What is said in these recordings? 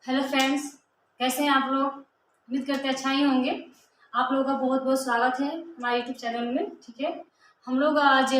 Hello friends, कैसे हैं आप लोग। उम्मीद करते हैं अच्छा ही होंगे। आप लोगों का बहुत बहुत स्वागत है हमारे यूट्यूब चैनल में। ठीक है, हम लोग आज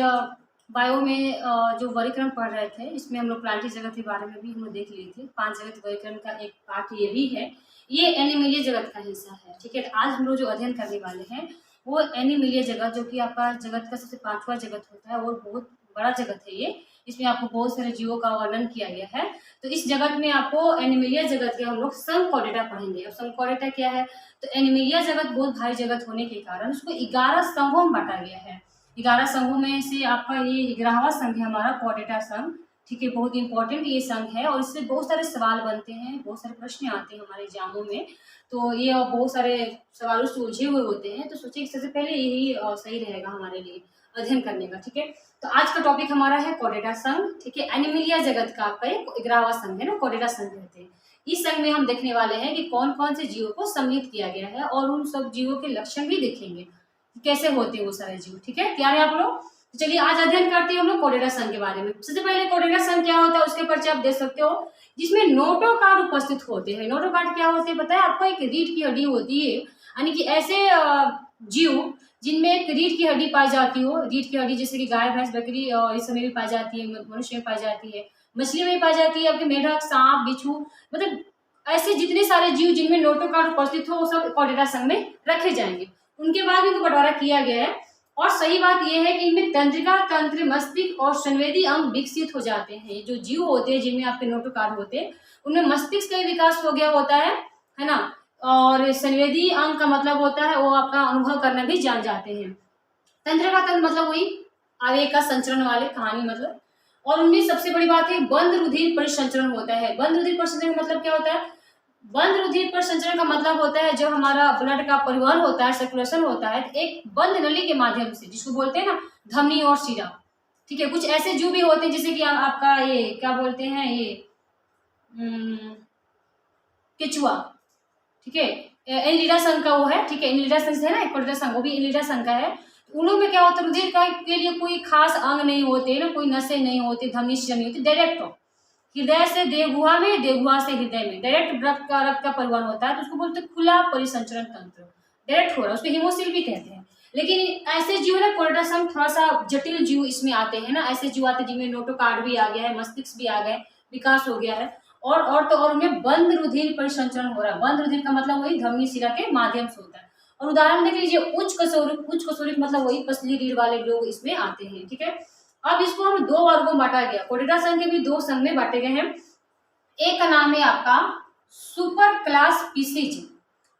बायो में जो वर्गीकरण पढ़ रहे थे, इसमें हम लोग प्लांटरी जगत के बारे में भी हम लोग देख लिए थे। 5 जगत वर्गीकरण का एक पार्ट ये भी है। ये एनिमलीय जगत का हिस्सा है। ठीक है, तो आज हम लोग जो अध्ययन करने वाले हैं वो एनिमलीय जगत, जो कि आपका जगत का सबसे 5वां जगत होता है। वो बहुत बड़ा जगत है ये। इसमें आपको बहुत सारे जीवों का वर्णन किया गया है। तो इस जगत में आपको एनिमलिया जगत के हम लोग संकॉर्डेटा पढ़ेंगे। अब संकॉर्डेटा क्या है, तो एनिमलिया जगत बहुत भारी जगत होने के कारण उसको 11 संघों में बांटा गया है। 11 संघों में से आपका ये 11वां संघ है हमारा कॉर्डेटा संघ। ठीक है, बहुत इंपॉर्टेंट ये संघ है और इससे बहुत सारे सवाल बनते हैं, बहुत सारे प्रश्न आते हैं हमारे एग्जामों में। तो ये बहुत सारे सवालों से उलझे हुए होते हैं, तो सोचिए सबसे पहले यही सही रहेगा हमारे लिए अध्ययन करने का। ठीक है, तो आज का टॉपिक हमारा है कॉर्डेटा संघ। ठीक है, एनिमलिया जगत का आपका एक 11वां संघ है ना, कॉर्डेटा संघ कहते हैं। इस संघ में हम देखने वाले हैं कि कौन कौन से जीवों को सम्मिलित किया गया है और उन सब जीवों के लक्षण भी देखेंगे कैसे होते हैं वो सारे जीव। ठीक है, तैयार है आप लोग। तो चलिए आज अध्ययन करते हैं हम लोग कॉर्डेटा संघ के बारे में। सबसे पहले कॉर्डेटा संघ क्या होता है उसके परिचय आप देख सकते हो, जिसमें नोटोकार्ड उपस्थित होते हैं। नोटोकार्ड क्या होते हैं पता है आपको, एक रीढ़ की हड्डी होती है, यानी कि ऐसे जीव जिनमें एक रीढ़ की हड्डी पाई जाती हो। रीढ़ की हड्डी जैसे कि गाय, भैंस, बकरी और इस समय भी पाई जाती है, मनुष्य में पाई जाती है, मछली में भी पाई जाती है, आपके मेढक, सांप, बिच्छू, मतलब ऐसे जितने सारे जीव जिनमें नोटोकार्ड उपस्थित हो वो सब कॉर्डेटा संघ में रखे जाएंगे। उनके बाद इनको बंटवारा किया गया है। और सही बात यह है कि इनमें तंत्रिका, तंत्र, मस्तिष्क और संवेदी अंग विकसित हो जाते हैं। जो जीव होते हैं जिनमें आपके नोटोकार्ड होते हैं उनमें मस्तिष्क का विकास हो गया होता है ना। और संवेदी अंग का मतलब होता है वो आपका अनुभव करना भी जान जाते हैं। तंत्र का तंत्र मतलब वही आवेग का संचरण वाले कहानी मतलब। और उनमें सबसे बड़ी बात है बंद रुधिर परिसंचरण होता है। बंद रुधिर परिसंचरण का मतलब क्या होता है, बंद रुधिर परिसंचरण का मतलब होता है जब हमारा ब्लड का परिवहन होता है, सर्कुलेशन होता है एक बंद नली के माध्यम से, जिसको बोलते हैं ना धमनी और शिरा। ठीक है, कुछ ऐसे जीव भी होते हैं जैसे कि आपका ये क्या बोलते हैं, ये केचुआ। ठीक है, एनिलिडा संघ का वो है। ठीक है, एनिलिडा संघ है ना, कॉर्डेटा संघ, वो भी एनिलिडा संघ का है। उनमें में क्या होता है, रुधिर का के लिए कोई खास अंग नहीं होते ना, कोई नसें नहीं होती, धमनी शिरा नहीं होती, डायरेक्ट हृदय से देवगुहा में, देवगुहा से हृदय में डायरेक्ट रक्त का परिवहन होता है। तो उसको बोलते हैं खुला परिसंचरण तंत्र, डायरेक्ट हो रहा है, उसको हिमोसिल भी कहते हैं। लेकिन ऐसे जीव है ना कॉर्डेटा संघ थोड़ा सा जटिल जीव इसमें आते हैं ना, ऐसे जीव आते हैं जिनमें नोटोकार्ड भी आ गया है, मस्तिष्क भी आ गए, विकास हो गया है। और तो और उनमें बंद रुधिर परिसंचरण हो रहा है। बंद रुधिर का मतलब वही धमनी शिरा के माध्यम से होता है। और उदाहरण देख लीजिए उच्च कशोरिक मतलब वही पसली रीढ़ वाले लोग इसमें आते हैं। ठीक है, अब इसको हम 2 वर्गों में बांटा गया। कॉर्डेटा संघ के भी 2 संघ में बांटे गए हैं। एक का नाम है आपका सुपर क्लास पीसीज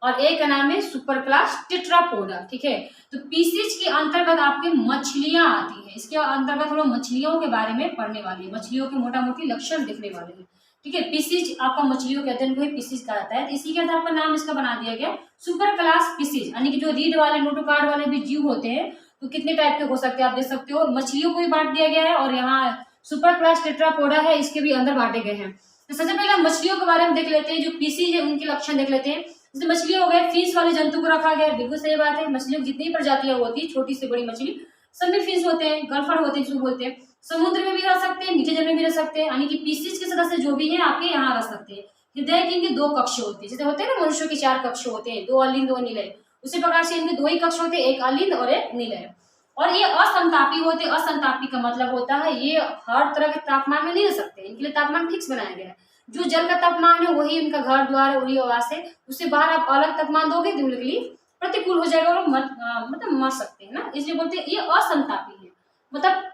और एक का नाम है सुपर क्लास टेट्रापोडा। ठीक है, तो पीसीज के अंतर्गत आपके मछलियां आती है। इसके अंतर्गत हम लोग मछलियों के बारे में पढ़ने वाले हैं, मछलियों के मोटा मोटी लक्षण देखने वाले हैं। ठीक है, पीसीज आपका मछलियों के अध्ययन को ही पीसीज कहा जाता है। इसी के आधार पर नाम इसका बना दिया गया सुपर क्लास पीसीज, यानी कि जो रीढ़ वाले नोटोकार्ड वाले भी जीव होते हैं तो कितने टाइप के हो सकते हैं आप देख सकते हो। मछलियों को भी बांट दिया गया है और यहाँ सुपर क्लास टेट्रापोडा है, इसके भी अंदर बांटे गए हैं। तो सबसे पहले हम मछलियों के बारे में देख लेते हैं, जो पीसीज है उनके लक्षण देख लेते हैं। जैसे मछलियां हो गए, फिश वाले जंतु को रखा गया, बिल्कुल सही बात है। मछलियों की जितनी प्रजातियां होती है छोटी से बड़ी मछली सब में फिश होते हैं, गलफड़ होते हैं जिसको बोलते हैं। समुद्र में भी रह सकते हैं, मीठे जल में भी रह सकते हैं, यानी कि पीसीज के सदस्य जो भी है आपके यहाँ रह सकते हैं। हृदय की इनके 2 कक्ष होते हैं, जैसे होते हैं ना मनुष्यों के 4 कक्ष होते हैं, 2 अलिंद 2 निलय, उसी प्रकार से इनके 2 ही कक्ष होते हैं, एक अलिंद और एक निलय। और ये असंतापी होते हैं। असंतापी का मतलब होता है ये हर तरह के तापमान में नहीं रह सकते, इनके लिए तापमान फिक्स बनाया गया है। जो जल का तापमान है वही उनका घर द्वार है, वही आवास है। उससे बाहर आप अलग तापमान दोगे तो उनके लिए प्रतिकूल हो जाएगा और मतलब मर सकते हैं ना, इसलिए बोलते हैं ये असंतापी है। मतलब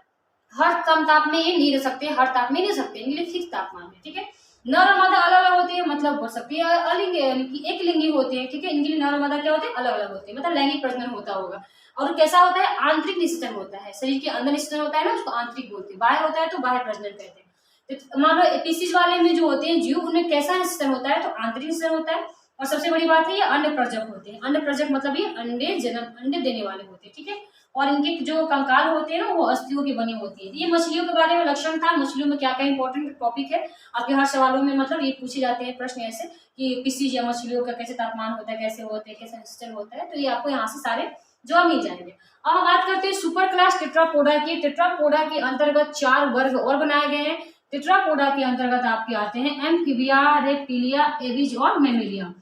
हर कम ताप में ये नहीं रह सकते, हर ताप में नहीं रह सकते, इनके लिए फिक्स तापमान है। ठीक है, नर और मादा अलग अलग होते हैं, मतलब बढ़ सकती है अलिंग यानी कि एक लिंगी होते हैं। ठीक है, इनके लिए नर और मादा क्या होते हैं, अलग अलग होते हैं, मतलब लैंगिक प्रजनन होता होगा। और कैसा होता है, आंतरिक निषेचन होता है, शरीर के अंदर निषेचन होता है ना, उसको आंतरिक बोलते हैं। बाह्य होता है तो बाह्य प्रजनन कहते हैं। तो मान लो एपीसीज वाले में जो होते हैं जीव, उनमें कैसा निषेचन होता है, तो आंतरिक निषेचन होता है। और सबसे बड़ी बात है ये अन्य प्रजक होते हैं। अन्य प्रजक मतलब ये अंडे देने वाले होते हैं। ठीक है, और इनके जो कंकाल होते हैं ना वो अस्थियों की बनी होती है। ये मछलियों के बारे में लक्षण था। मछलियों में क्या क्या इंपॉर्टेंट टॉपिक है आपके हर सवालों में, मतलब ये पूछे जाते हैं प्रश्न ऐसे कि पीसीज या मछलियों का कैसे तापमान होता है, कैसे होते हैं, कैसे निषेचन होता है, तो ये आपको यहाँ से सारे जवाब मिल जाएंगे। अब हम बात करते हैं सुपर क्लास टेट्रापोडा की। टेट्रापोडा के अंतर्गत 4 वर्ग और बनाए गए हैं। टेट्रापोडा के अंतर्गत आपके आते हैं एम्फीबिया, रेप्टिलिया, एविज और मैमेलिया।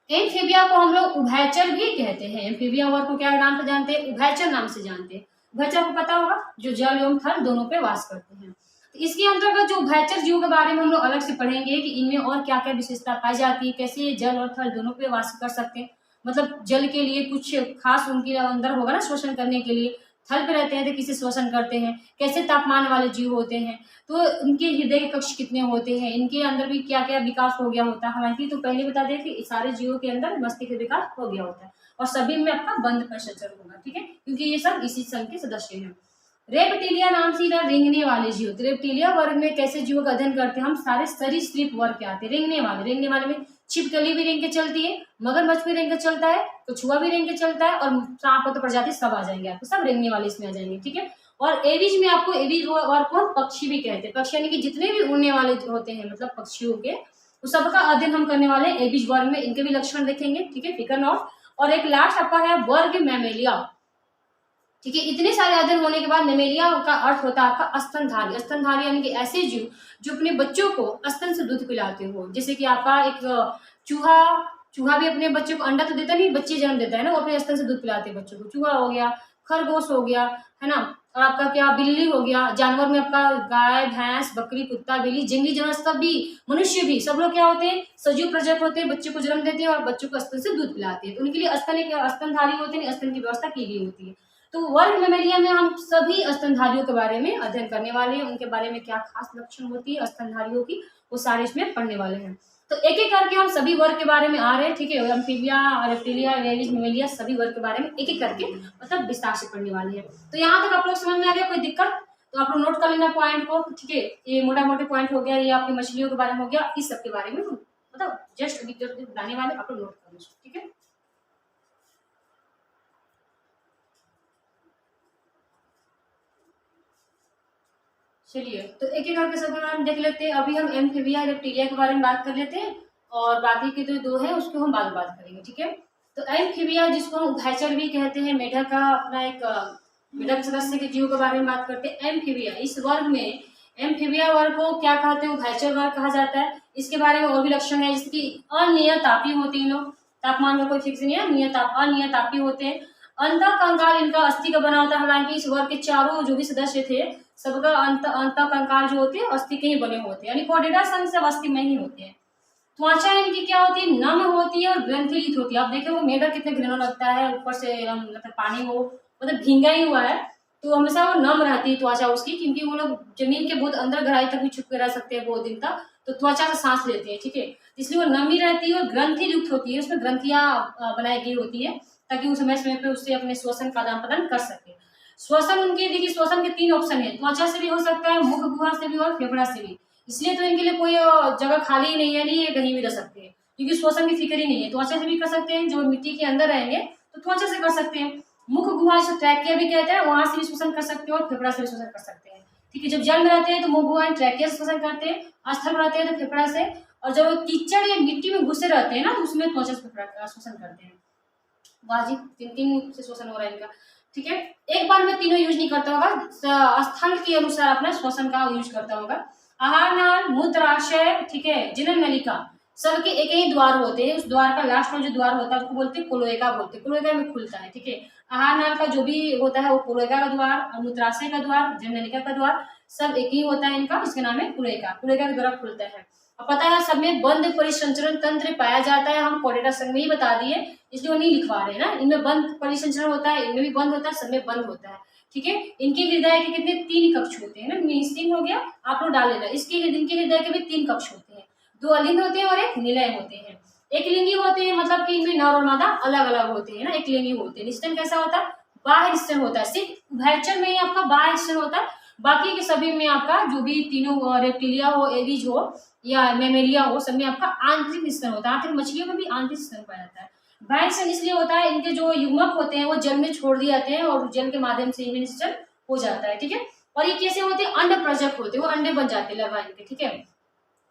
एम्फीबिया को हम लोग उभयचर भी कहते हैं। एम्फीबिया वर्ग को क्या नाम से जानते हैं? उभयचर नाम से जानते हैं। उभयचर को पता होगा, जो जल एवं थल दोनों पे वास करते हैं। तो इसके अंतर्गत जो उभयचर जीवों के बारे में हम लोग अलग से पढ़ेंगे कि इनमें और क्या क्या विशेषता पाई जाती है, कैसे ये जल और थल दोनों पे वास कर सकते हैं। मतलब जल के लिए कुछ खास उनके अंदर होगा ना श्वसन करने के लिए, थल पे रहते हैं तो किसे श्वसन करते हैं, कैसे तापमान वाले जीव होते हैं, तो इनके हृदय के कक्ष कितने होते हैं, इनके अंदर भी क्या क्या विकास हो गया होता है। हालांकि तो पहले बता दें कि सारे जीवों के अंदर मस्तिष्क विकास हो गया होता है और सभी में आपका बंद प्रसंचरण होगा, ठीक है, क्योंकि ये सब इसी संघ के सदस्य हैं। रेप्टिलिया नाम से रेंगने वाले जीव। तो रेप्टिलिया वर्ग में कैसे जीवों का अध्ययन करते हैं हम? सारे सरीसृप वर्ग के आते हैं। रेंगने वाले में छिपकली भी रेंग के चलती है, मगरमच्छ भी रेंग के चलता है, कछुआ भी रेंग के चलता है, और सांप और प्रजाति सब आ जाएंगे आपको, सब रेंगने वाले इसमें आ जाएंगे, ठीक है। और एविज में आपको, एविज वर्ग को पक्षी भी कहते हैं। पक्षी यानी कि जितने भी उड़ने वाले होते हैं, मतलब पक्षियों के, तो सबका अध्ययन हम करने वाले हैं एविज वर्ग में। इनके भी लक्षण देखेंगे, ठीक है, फिकर नॉट। और एक लास्ट आपका है वर्ग मैमेलिया, ठीक है। इतने सारे अध्ययन होने के बाद मैमेलिया का अर्थ होता है आपका स्तनधारी। स्तनधारी यानी कि ऐसे जीव जो अपने बच्चों को स्तन से दूध पिलाते हो। जैसे कि आपका एक चूहा भी अपने बच्चे को, अंडा तो देता नहीं, बच्चे जन्म देता है ना, वो अपने स्तन से दूध पिलाते हैं बच्चों को। चूहा हो गया, खरगोश हो गया, है ना, और आपका क्या बिल्ली हो गया। जानवर में आपका गाय, भैंस, बकरी, कुत्ता, बिल्ली, जंगली जानवर सब भी, मनुष्य भी, सब लोग क्या होते हैं? सजीव प्रजनक होते हैं, बच्चे को जन्म देते हैं और बच्चों को स्तन से दूध पिलाते हैं। तो उनके लिए स्तनधारी होते हैं, स्तन की व्यवस्था की गई होती है। तो वर्ग मैमेलिया में हम सभी स्तनधारियों के बारे में अध्ययन करने वाले हैं। उनके बारे में क्या खास लक्षण होती है स्तनधारियों की, वो सारे इसमें पढ़ने वाले हैं। तो एक एक करके हम सभी वर्ग के बारे में आ रहे हैं, ठीक है। एम्फीबिया, रेप्टिलिया, एविज, मैमेलिया, सभी वर्ग के बारे में एक एक करके मतलब विस्तार से पढ़ने वाले हैं। तो यहाँ तक आप लोग समझ में आ गया? कोई दिक्कत? तो आप लोग नोट कर लेना पॉइंट को, ठीक है। ये मोटा मोटे पॉइंट हो गया, ये आपकी मछलियों के बारे में हो गया, इस सब के बारे में मतलब जस्ट अभी बताने वाले, आप लोग नोट कर लीजिए, ठीक है। चलिए, तो एक एक करके सब हम देख लेते हैं। अभी हम एम्फीबिया, रेप्टिलिया के बारे में बात कर लेते हैं और बाकी के जो दो है उसको हम बाद में बात करेंगे, ठीक है। तो एम्फीबिया, जिसको हम उभयचर भी कहते हैं, मेढक का अपना एक मेढक सदस्य के जीव के बारे में बात करते हैं। एम्फीबिया, इस वर्ग में एम्फीबिया वर्ग को क्या कहते हैं? उभयचर वर्ग कहा जाता है। इसके बारे में और भी लक्षण है, जिसकी अनियतापी होती है लोग, तापमान का कोई फिक्स नहीं है, अनियतापी होते हैं। अंतः कंकाल इनका अस्थि का बना होता है। हालांकि इस वर्ग के चारों जो भी सदस्य थे, सबका अंत कंकाल जो होते हैं अस्थि के ही बने होते हैं, यानी कोर्डेटा संघ सब अस्थि में ही होते हैं। त्वचा इनकी क्या होती है? नम होती है और ग्रंथिलित होती है। आप देखो वो मेढक कितने घृणा लगता है, ऊपर से मतलब पानी वो मतलब भींगा ही हुआ है, तो हमेशा वो नम रहती है त्वचा उसकी, क्योंकि वो लोग जमीन के बहुत अंदर गहराई तक भी छुप के रह सकते हैं बहुत दिन तक, तो त्वचा से सांस लेते हैं, ठीक है। इसलिए वो नमी रहती है और ग्रंथि युक्त होती है, उसमें ग्रंथियां बनाई गई होती है ताकि वो समय समय पे उससे अपने श्वसन का आदान प्रदान कर सके। श्वसन उनके, देखिए श्वसन के 3 ऑप्शन है, त्वचा से भी हो सकता है, मुख गुहा से भी और फेफड़ा से भी। इसलिए तो इनके लिए कोई जगह खाली ही नहीं है, नहीं ये कहीं भी रह सकते हैं, क्योंकि श्वसन की फिक्र ही नहीं है। त्वचा से भी कर सकते हैं, जो मिट्टी के अंदर रहेंगे तो त्वचा से कर सकते हैं। मुख गुहा से ट्रैकिया भी कहते हैं, वहां से भी श्वसन कर सकते हैं और फेफड़ा से भी श्वसन कर सकते हैं, ठीक है। जब जल में रहते हैं तो मुख गुहा ट्रैकिया से श्वसन करते हैं, स्थल में रहते हैं तो फेफड़ा से, और जब कीचड़ या मिट्टी में घुसे रहते हैं ना, तो उसमें त्वचा से फेफड़ा श्वसन करते हैं। वाजिब 3 से श्वसन हो रहा है इनका, ठीक है। एक बार में तीनों यूज नहीं करता होगा, स्थल के अनुसार अपना श्वसन का यूज करता होगा। आहार नाल, मूत्राशय, ठीक है, जनन नलिका, सबके एक ही द्वार होते हैं। उस द्वार का लास्ट में जो द्वार होता है उसको बोलते हैं क्लोएका, बोलते हैं क्लोएका में खुलता है, ठीक है। आहार नाल का जो भी होता है वो क्लोएका का द्वार, मूत्राशय का द्वार, जनन नलिका का द्वार, सब एक ही होता है इनका, इसका नाम है क्लोएका, क्लोएका के द्वारा खुलता है। अब पता है सब में बंद परिसंचरण तंत्र पाया जाता है, हम कोर्डेटा संघ में ही बता दिए, इसलिए वो नहीं लिखवा रहे हैं ना। इनमें बंद परिसंचरण होता है, इनमें भी बंद होता है, सब में बंद होता है, ठीक है। इनके हृदय के कितने 3 कक्ष होते हैं ना, निस्तीर्ण हो गया, आप लोग डाल लेना। इनके हृदय के भी 3 कक्ष होते हैं, 2 अलिंद होते हैं और एक निलय होते हैं। एक लिंगी होते हैं, मतलब कि इनमें नर और मादा अलग अलग होते हैं ना, एक लिंगी होते हैं। निस्तन कैसा होता है? बाह्य स्तन होता है, सिर्फ उभयचर में ही आपका बाह्य स्तन होता है, बाकी के सभी में आपका जो भी तीनों रेप्टिलिया हो, एविज हो या मैमेलिया हो, सब में आपका आंतरिक स्तन होता है। आंतरिक मछलियों में भी आंतरिक स्तन पाया जाता है। बाह्य स्तन इसलिए होता है, इनके जो युग्मक होते हैं वो जल में छोड़ दिए जाते हैं और जल के माध्यम से ही निश्चल हो जाता है, ठीक है। और ये कैसे होते हैं? अंड प्रजक होते हैं, वो अंडे बन जाते हैं larva इनके, ठीक है,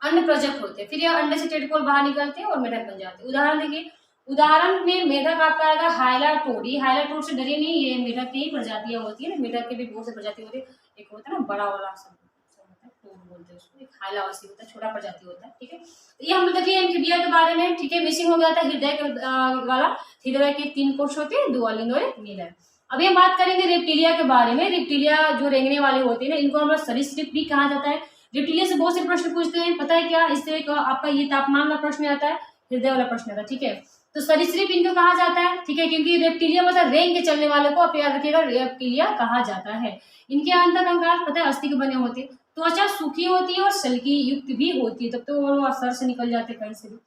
अंड प्रजक होते हैं। फिर ये अंडे से टेडपोल बाहर निकलते हैं और मेढक बन जाते हैं। उदाहरण देखिए, उदाहरण में मेढक आपका आएगा हाइलाटोड। ये हाइलाटोड से डरिए नहीं, ये मेढक की ही प्रजातियां होती है ना, मेढक के भी बहुत से प्रजाति होती है। एक होता है ना बड़ा वाला सब होता है, टोड बोलते हैं उसको, एक हाइलावासी होता है, छोटा प्रजाति होता है, ठीक है। तो ये हम लोग देखिए एम्फीबिया के बारे में, ठीक है। मिसिंग हो गया था हृदय के वाला, हृदय के 3 कोश होते हैं, 2 अलिंद और 1 नीलय। अभी हम बात करेंगे रेप्टिलिया के बारे में। रेप्टिलिया जो रेंगने वाले होते हैं ना, इनको हम लोग सरीसृप भी कहा जाता है। रेप्टिलिया से बहुत से प्रश्न पूछते हैं, पता है क्या, इससे एक आपका ये तापमान का प्रश्न आता है, हृदय वाला प्रश्न आता है, ठीक है। तो सरीसृप इनको कहा जाता है, ठीक है, क्योंकि रेप्टिलिया मतलब रेंग के चलने वाले को आप याद रखिएगा रेप्टिलिया कहा जाता है। इनके अंदर कंकाल पता है अस्थि के बने होते हैं, त्वचा सूखी होती है और सल्की युक्त भी होती है, तब तो वो सर से निकल जाते कहीं से भी।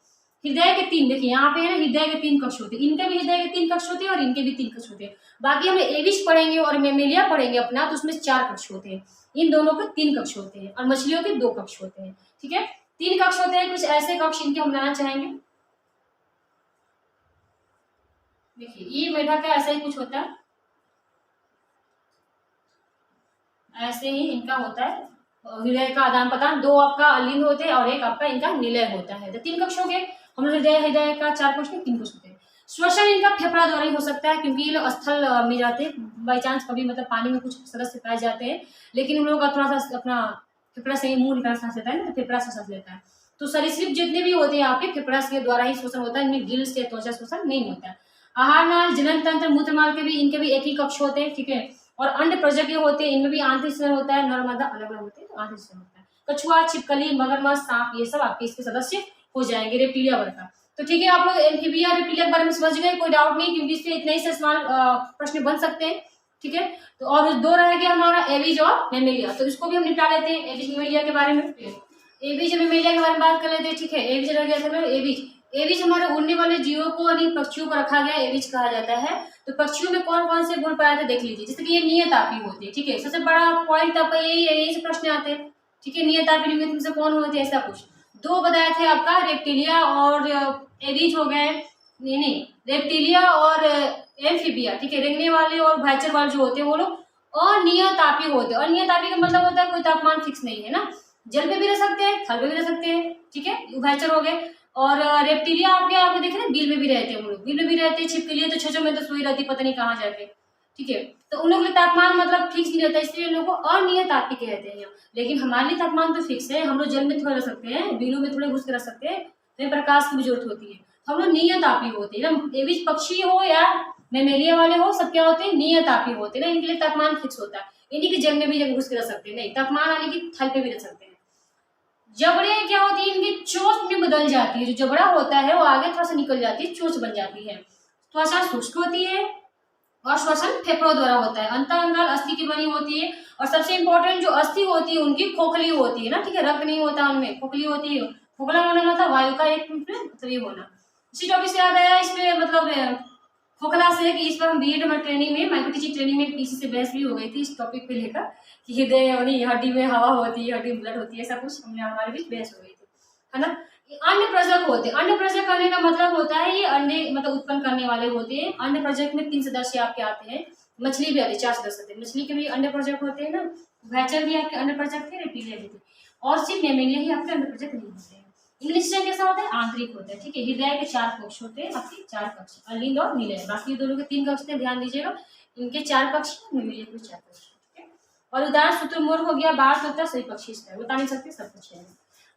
हृदय के 3, देखिए यहाँ पे है ना, हृदय के 3 कक्ष होते हैं, इनके भी हृदय के 3 कक्ष होते हैं और इनके भी 3 कक्ष होते हैं। बाकी हम एविश पढ़ेंगे और मेमेलिया पढ़ेंगे अपना, तो उसमें 4 कक्ष होते हैं, इन दोनों के 3 कक्ष होते हैं और मछलियों के 2 कक्ष होते हैं, ठीक है। 3 कक्ष होते हैं। कुछ ऐसे कक्ष इनके हम लाना चाहेंगे, देखिए ये मेढक का ऐसा ही कुछ होता है, ऐसे ही इनका होता है हृदय का आदान प्रदान। 2 आपका अलिंद होते हैं और 1 आपका इनका निलय होता है। तो 3 कक्ष हो गए हम लोग, हृदय का 4 कक्ष में 3 कक्ष होते हैं। श्वसन इनका फेफड़ा द्वारा ही हो सकता है, क्योंकि ये लोग स्थल में जाते हैं, बाई चांस कभी मतलब पानी में कुछ सदस्य पाए जाते हैं, लेकिन हम लोग का थोड़ा सा अपना फेफड़ा से ही मुंह निकाल सांस लेता है ना, तो फेफड़ा से सांस लेता है। तो सरीसृप जितने भी होते हैं आपके फेफड़ा के द्वारा ही श्वसन होता है, इनमें गिल से त्वचा श्वसन नहीं होता है। आहार नाल, जनन तंत्र, मूत्रनाल के भी इनके भी एक ही कक्ष होते हैं, ठीक है। और अंड प्रजज्ञ होते हैं, इनमें भी आंतरिक स्तर होता है, नर मादा अलग अलग होते हैं, तो आंतरिक स्तर होता है। कछुआ, छिपकली, मगरमच्छ, सांप, ये सब आपके इसके सदस्य हो जाएंगे रेप्टिलिया वर्ग का। तो ठीक है, आप लोग एम्फीबिया रेप्टिलिया के बारे में समझ गए, कोई डाउट नहीं, क्योंकि इससे इतने ही से सवाल प्रश्न बन सकते हैं, ठीक है। तो और 2 रह गया हमारा एविज और मेमेलिया, तो इसको भी हम निपटा लेते हैं एविज मेमेलिया के बारे में। एविज मेमेलिया के बारे में बात कर लेते हैं, ठीक है। एविज रह गया था एविज। एविज हमारे उड़ने वाले जीवों को यानी पक्षियों को रखा गया, एविज कहा जाता है। तो पक्षियों में कौन कौन से गुण पाए थे देख लीजिए, जैसे कि ये नियतापी होती है, ठीक है। सबसे बड़ा पॉइंट आपका यही से प्रश्न आते हैं, ठीक है। नियतापी निमित्त में से कौन होते हैं, ऐसा कुछ 2 बताए थे आपका, रेप्टिलिया और एविज हो गए, नहीं रेप्टिलिया और एम्फीबिया, ठीक है। रेंगने वाले और भयचर वाले जो होते हैं वो लोग अनियतापी होते हैं। अनियतापी का मतलब होता है कोई तापमान फिक्स नहीं है ना, जल पे भी रह सकते हैं, थल पे भी रह सकते हैं, ठीक है, उभयचर हो गए। और रेप्टिलिया आपके देखे ना, बिल में भी रहते हैं, हम लोग बिल में भी रहते हैं। छिपकली तो छचों में तो सोई रहती, पता नहीं कहाँ जाके, ठीक है। तो उन लोग के तापमान मतलब फिक्स नहीं रहता, इसलिए उन लोग को अनियतापी कहते हैं। लेकिन हमारे लिए तापमान तो फिक्स है, हम लोग जल में थोड़ा रह सकते हैं, बिलों में थोड़े घुस के रह सकते हैं, हमें प्रकाश की भी जरूरत होती है, हम लोग नियतापी होते हैं ना। एविज पक्षी हो या मेमेलिया वाले हो, सब क्या होते हैं, नियतापी होते हैं ना, इनके लिए तापमान फिक्स होता है। इन्हीं के जल में भी जब घुस के रह सकते हैं, नहीं तापमान आने की थल पे भी रह सकते हैं। जबड़े क्या होती है, इनकी चोंच में बदल जाती है, जो जबड़ा होता है वो आगे थोड़ा सा निकल जाती है, चोंच बन जाती है। त्वचा शुष्क होती है और श्वसन फेफड़ों द्वारा होता है। अंतरंगाल अस्थि की बनी होती है, और सबसे इंपॉर्टेंट जो अस्थि होती है उनकी खोखली होती है ना, ठीक है, रक्त नहीं होता उनमें, खोखली होती है। खोखला होना मतलब वायु का एक मतलब ये होना। इसी टॉपिक से याद आया, इसमें मतलब खोखला से कि इस पर हम बीएड में ट्रेनिंग में माइक्रो टीचिंग ट्रेनिंग में पीसी से बहस भी हो गई थी इस टॉपिक पे लेकर, कि हृदय यानी हड्डी में हवा होती है, हड्डी में ब्लड होती है, ऐसा कुछ हमने हमारे बीच बहस हो गई थी, है ना। अन्य प्रजक होते हैं, अन्य प्रजक करने का मतलब होता है ये अंडे मतलब उत्पन्न करने वाले होते हैं। अन्य प्रजक में 3 सदस्य आपके आते हैं, मछली भी आती है 4 सदस्य थे, मछली के भी अंडे प्रजक होते हैं ना, भैचर भी आपके अंडे प्रजक थे, रेप्टिलिया भी थे, और सिर्फ मेमेलिया ही आपके अंडे प्रजक नहीं होते हैं। इंग्लिश में कैसा होता है, आंतरिक होता है, ठीक है। हृदय के 4 कक्ष होते हैं, आपके 4 कक्ष अलिंद और निलय, बाकी दोनों के 3 कक्ष थे, ध्यान दीजिएगा, इनके 4 कक्ष, मेमेलिया के 4 कक्ष, ठीक है। और उदाहरण शुतुरमुर्ग हो गया, बाढ़ होता है, सही पक्षी है, बता नहीं सकते, सब कुछ है।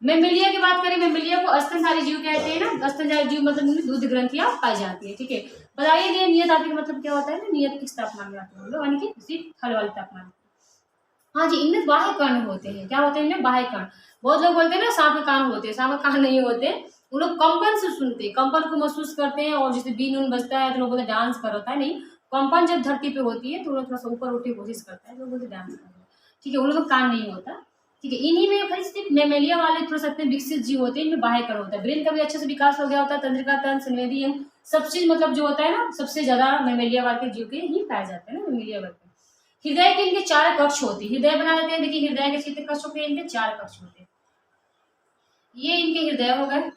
मेमेलिया की बात करें, मेमेलिया को स्तनधारी जीव कहते हैं ना, स्तनधारी जीव मतलब इनमें दूध ग्रंथियां पाई जाती है, ठीक है। बताइए ये नियत आपके मतलब क्या होता है ना, नियत किस तापमान में आते हैं लोग, यानी कि उसी फल वाले तापमान। हाँ जी, इनमें बाह्य कर्ण होते हैं, क्या होते हैं इनमें, बाह्य कर्ण। बहुत लोग बोलते हैं ना सांप के कान होते हैं, सांप के कान नहीं होते, उन लोग कंपन से सुनते हैं, कंपन को महसूस करते हैं, और जैसे बीन उन बजता है तो लोग बोलते डांस कर होता है, नहीं, कंपन जब धरती पे होती है तो लोग थोड़ा सा ऊपर उठने की कोशिश करता है, लोग बोलते डांस कर रहे हैं, ठीक है, उन लोग का कान नहीं होता, ठीक है। इन्हीं में खाली सिर्फ मेमेलिया वाले थोड़ा सा विकसित जीव होते हैं, इनमें बाह्य कर्ण होता है, ब्रेन का भी अच्छे से विकास हो गया होता है, तंत्रिका तंत्र, संवेदी अंग, सब चीज मतलब जो होता है ना, सबसे ज्यादा मेमेलिया वर्ग के जीव के ही पाए जाते हैं ना, मेमेलिया वर्ग के। हृदय के इनके 4 कक्ष होते हैं, हृदय बना देते हैं, देखिए हृदय के कितने कक्ष होते हैं, इनके 4 कक्ष होते हैं, ये इनके हृदय हो गए।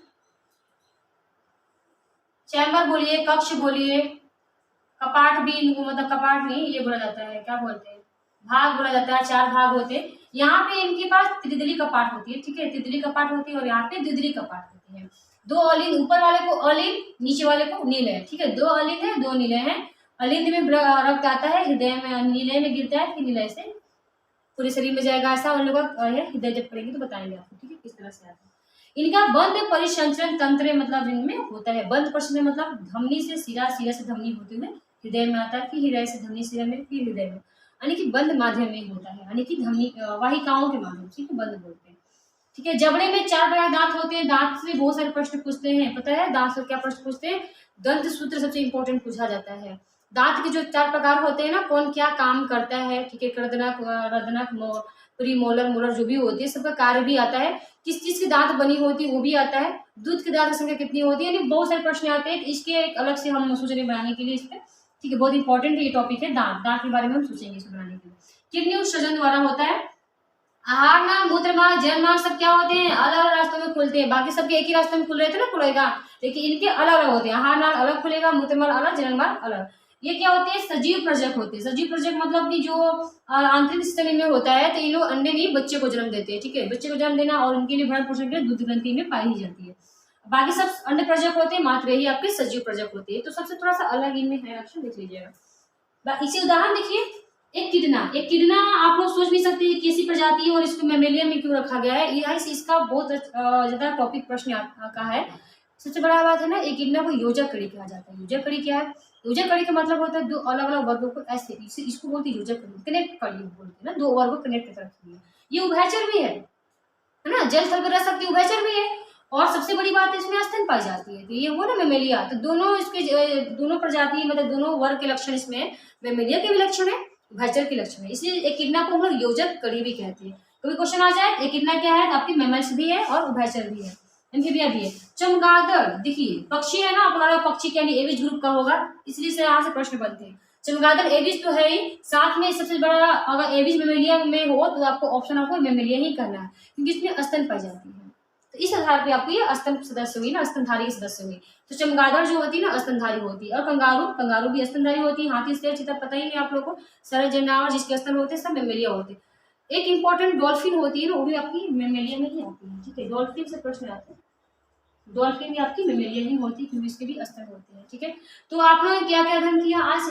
चैम्बर बोलिए, कक्ष बोलिए, कपाट भी इनको मतलब कपाट नहीं ये बोला जाता है, क्या बोलते हैं, भाग बोला जाता है, 4 भाग होते हैं। यहाँ पे इनके पास त्रिदली कपाट होती है, ठीक है, त्रिदली कपाट होती है, और यहाँ पे द्विदली कपाट होती है। 2 अलिंद, ऊपर वाले को अलिंद, नीचे वाले को नीलय, ठीक है, 2 अलिंद है, 2 नीलय है। अलिंद में रक्त आता है, हृदय में नीलय में गिरता है, फिर नीलय से पूरे शरीर में जाएगा, ऐसा उन लोगों का है। हृदय जब पढ़ेंगे तो बताएंगे आपको, ठीक है, किस तरह से आता है। इनका बंद परिसंचरण तंत्र मतलब इनमें होता है। बंद परिसंचरण मतलब धमनी से सिरा, सिरा से धमनी होते हुए हृदय में आता है, फिर हृदय से धमनी, सिरा में, फिर हृदय में, यानी कि बंद माध्यम में होता है, यानी कि धमनी वाहिकाओं के माध्यम से बंद बोलते हैं, ठीक है। जबड़े में 4 प्रकार दांत होते हैं। दांत से बहुत सारे प्रश्न पूछते हैं, पता है दांत से क्या प्रश्न पूछते हैं? दंत सूत्र सबसे इंपॉर्टेंट पूछा जाता है। दांत के जो 4 प्रकार होते हैं ना, कौन क्या काम करता है, ठीक है, कर्दनक, रदनक, प्रीमोलर, मोलर जो भी होती है, सबका कार्य भी आता है। किस चीज की दांत बनी होती है वो भी आता है। दूध की दांत की संख्या कितनी होती है, यानी बहुत सारे प्रश्न आते हैं। इसके एक अलग से हम सोचने बनाने के लिए इस पे, ठीक है, बहुत इंपॉर्टेंट ये टॉपिक है। दांत, दांत के बारे में हम सोचेंगे इसको बनाने के लिए। किडनी उत्सर्जन द्वारा होता है। आहार नाल, मूत्र नाल, जल नाल सब क्या होते हैं? अलग अलग रास्तों में खुलते हैं। बाकी सबके एक ही रास्ते में खुल रहे थे ना, खुलेगा, लेकिन इनके अलग अलग होते हैं। आहार नाल अलग खुलेगा, मूत्र नाल अलग, जल नाल अलग। ये क्या होते हैं? सजीव प्रजक होते हैं। सजीव प्रजक मतलब कि जो आंतरिक सिस्टम में होता है, तो ये लोग अंडे में बच्चे को जन्म देते हैं, ठीक है। बच्चे को जन्म देना और उनके लिए भरण पोषण के लिए दूध ग्रंथि में पाई ही जाती है। बाकी सब अंड प्रजक होते हैं, मात्र ही आपके सजीव प्रजक होते हैं। तो सबसे थोड़ा सा अलग इनमें है, ऑप्शन देख लीजिएगा। इसी उदाहरण देखिए, एक किडना। एक किडना आप लोग सोच भी सकते हैं कैसी प्रजाति है और इसको मेमेलिया में क्यों रखा गया है। यह इसका बहुत ज्यादा टॉपिक प्रश्न का है। सबसे बड़ा बात है ना, एक किडना को योजक कड़ी कहा जाता है। योजक कड़ी क्या है? योजक कड़ी का मतलब होता है दो अलग अलग वर्गों को ऐसे, इसको बोलते हैं योजक कड़ी, कनेक्ट कड़ी बोलते हैं ना, दो वर्गों को कनेक्ट कर रखी है। ये उभयचर भी है ना, जल थल पर रह सकती है, उभयचर भी है। और सबसे बड़ी बात है इसमें स्तन पाई जाती है। तो ये हुआ ना मेमेलिया। तो दोनों इसके दोनों प्रजाति मतलब दोनों वर्ग के लक्षण इसमें, मेमेलिया के भी लक्षण है, उभयचर के लक्षण है। इसलिए एक किडना को हम लोग योजक कड़ी भी कहते हैं। कभी क्वेश्चन आ जाए एक किडना क्या है, तो आपकी मेमल्स भी है और उभयचर भी है, एम्फीबिया भी है। चमगादड़ देखिए, पक्षी है ना, अपना पक्षी क्या एविज ग्रुप का होगा, इसलिए से यहाँ से प्रश्न बनते हैं। चमगादड़ एविज तो है ही, साथ में सबसे बड़ा अगर एविज मेमेलिया में हो तो आपको ऑप्शन आपको मेमेलिया ही करना है, क्योंकि इसमें स्तन पाई जाती है। तो इस आधार पे आपको ये स्तन सदस्य हुई ना, स्तनधारी के सदस्य हुई। तो चमगादड़ जो होती है ना स्तनधारी होती है, और कंगारू, कंगारू भी स्तनधारी होती है। हाथी, शेर, चीता पता ही नहीं आप लोगों को, सारे जानवर जिसके स्तन होते हैं सब मेमेलिया होते हैं। एक इंपॉर्टेंट डॉल्फिन होती है ना, वो भी आपकी मेमेलिया में ही आती है, ठीक है। डॉल्फिन से प्रश्न आते हैं, डॉल्फिन भी आपकी मेमेलिया ही होती है, क्योंकि इसके भी स्तन होते हैं, ठीक है। तो आप लोगों ने क्या क्या अध्ययन किया आज?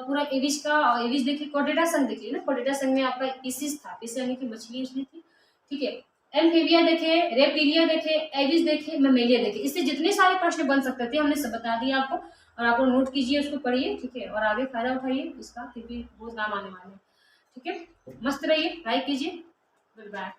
पूरा एविज का, एविज देखिए, कॉर्डेटा संघ देखिए ना, कॉर्डेटा संघ में आपका पीसिस था, पीसिस यानी कि मछली उसमें थी, ठीक है। एम्फीबिया देखे, रेप्टिलिया देखे, एविज देखे, मेमेलिया देखे। इससे जितने सारे प्रश्न बन सकते थे हमने सब बता दिया आपको, और आप लोग नोट कीजिए, उसको पढ़िए, ठीक है, और आगे फायदा उठाइए इसका, क्योंकि बहुत काम आने वाले हैं, ठीक है। मस्त रहिए, लाइक कीजिए, गुड बाय।